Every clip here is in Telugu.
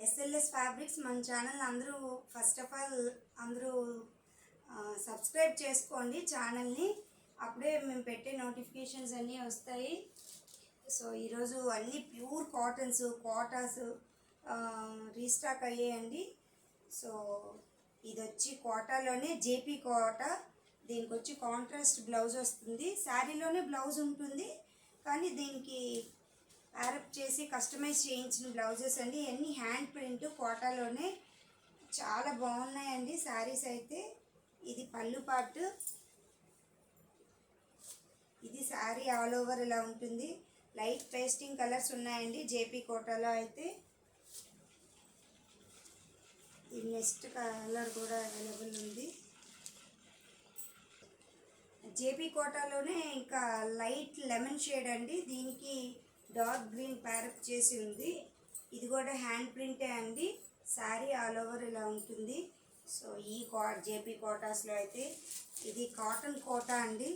ఎస్ఎల్ఎస్ ఫ్యాబ్రిక్స్ మన ఛానల్ అందరూ ఫస్ట్ ఆఫ్ ఆల్ అందరూ సబ్స్క్రైబ్ చేసుకోండి ఛానల్ని. అప్పుడే మేము పెట్టే నోటిఫికేషన్స్ అన్నీ వస్తాయి. సో ఈరోజు అన్నీ ప్యూర్ కాటన్స్ కోటాస్ రీస్టాక్ అయ్యాయండి. సో ఇది వచ్చి కోటాలోనే జేపీ కోటా. దీనికి వచ్చి కాంట్రాస్ట్ బ్లౌజ్ వస్తుంది. శారీలోనే బ్లౌజ్ ఉంటుంది, కానీ దీనికి యారప్ చేసి కస్టమైజ్ చేయించిన బ్లౌజెస్ అండి. ఇవన్నీ హ్యాండ్ ప్రింట్ కోటాలోనే చాలా బాగున్నాయండి శారీస్ అయితే. ఇది పళ్ళు పార్ట్, ఇది శారీ ఆల్ ఓవర్ ఇలా ఉంటుంది. లైట్ పేస్టింగ్ కలర్స్ ఉన్నాయండి జేపీ కోటాలో అయితే. ఈ నెక్స్ట్ కలర్ కూడా అవైలబుల్ ఉంది జేపీ కోటాలోనే. ఇంకా లైట్ లెమన్ షేడ్ అండి, దీనికి డార్క్ గ్రీన్ ప్యారప్ చేసి ఉంది. ఇది కూడా హ్యాండ్ ప్రింటే అండి. శారీ ఆల్ ఓవర్ ఇలా ఉంటుంది. సో ఈ జేపీ కోటాస్లో అయితే ఇది కాటన్ కోటా అండి.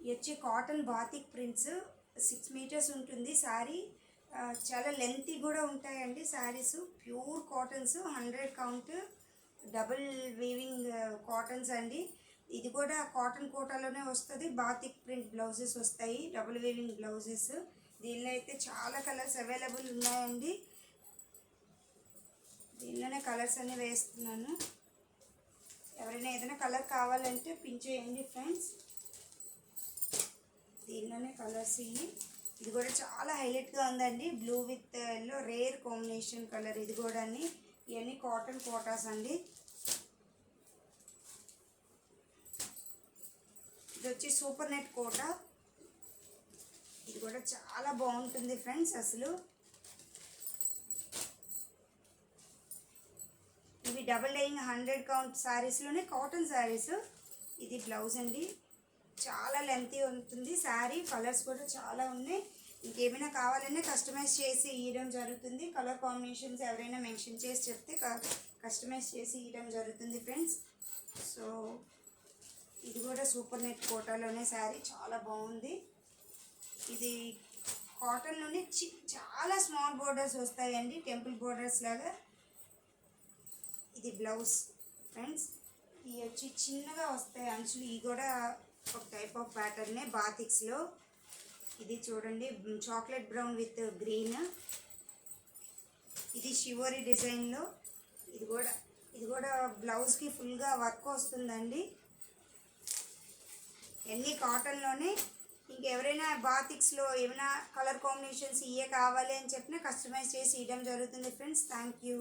ఇది వచ్చి కాటన్ బాతిక్ ప్రింట్స్ 6 మీటర్స్ ఉంటుంది శారీ. చాలా లెంతీ కూడా ఉంటాయండి saris. Pure cottons 100 count double weaving cottons అండి. ఇది కూడా కాటన్ కోటాలోనే వస్తుంది. బాతిక్ ప్రింట్ బ్లౌజెస్ వస్తాయి, డబుల్ వీవింగ్ బ్లౌజెస్. దీనిలో అయితే చాలా కలర్స్ అవైలబుల్ ఉన్నాయండి. దీనిలోనే కలర్స్ అన్నీ వేస్తున్నాను. ఎవరైనా ఏదైనా కలర్ కావాలంటే పిన్ చేయండి ఫ్రెండ్స్. దీనిలోనే కలర్స్ ఇవి. ఇది కూడా చాలా హైలైట్గా ఉందండి. Blue with yellow rare combination colour. ఇది కూడా ఇవన్నీ కాటన్ కోటాస్ అండి. ఇది వచ్చి సూపర్ నెట్ కోటా. ఇది కూడా చాలా బాగుంటుంది ఫ్రెండ్స్. అసలు ఇవి డబల్ డైయింగ్ 100 కౌంట్ శారీస్లోనే కాటన్ శారీస్. ఇది బ్లౌజ్ అండి. చాలా లెంతీ ఉంటుంది శారీ. కలర్స్ కూడా చాలా ఉన్నాయి. ఇంకేమైనా కావాలన్నా కస్టమైజ్ చేసి ఇవ్వడం జరుగుతుంది. కలర్ కాంబినేషన్స్ ఎవరైనా మెన్షన్ చేసి చెప్తే కస్టమైజ్ చేసి ఇవ్వడం జరుగుతుంది ఫ్రెండ్స్. సో ఇది కూడా సూపర్ నెట్ కోటాలోనే శారీ చాలా బాగుంది. ఇది కాటన్లోనే చాలా స్మాల్ బోర్డర్స్ వస్తాయండి, టెంపుల్ బోర్డర్స్ లాగా. ఇది బ్లౌజ్ ఫ్రెండ్స్. ఇవి వచ్చి చిన్నగా వస్తాయి అంచులు. ఇవి కూడా ఒక టైప్ ఆఫ్ ప్యాటర్నే బాతిక్స్లో. ఇది చూడండి చాక్లెట్ బ్రౌన్ విత్ గ్రీన్. ఇది షివోరీ డిజైన్లో. ఇది కూడా బ్లౌజ్కి ఫుల్గా వర్క్ వస్తుందండి. ఎన్ని కాటన్లోనే. ఇంకెవరైనా బాతిక్స్లో ఏమైనా కలర్ కాంబినేషన్స్ ఇవే కావాలి అని చెప్పినా కస్టమైజ్ చేసి ఇవ్వడం జరుగుతుంది ఫ్రెండ్స్. Thank you.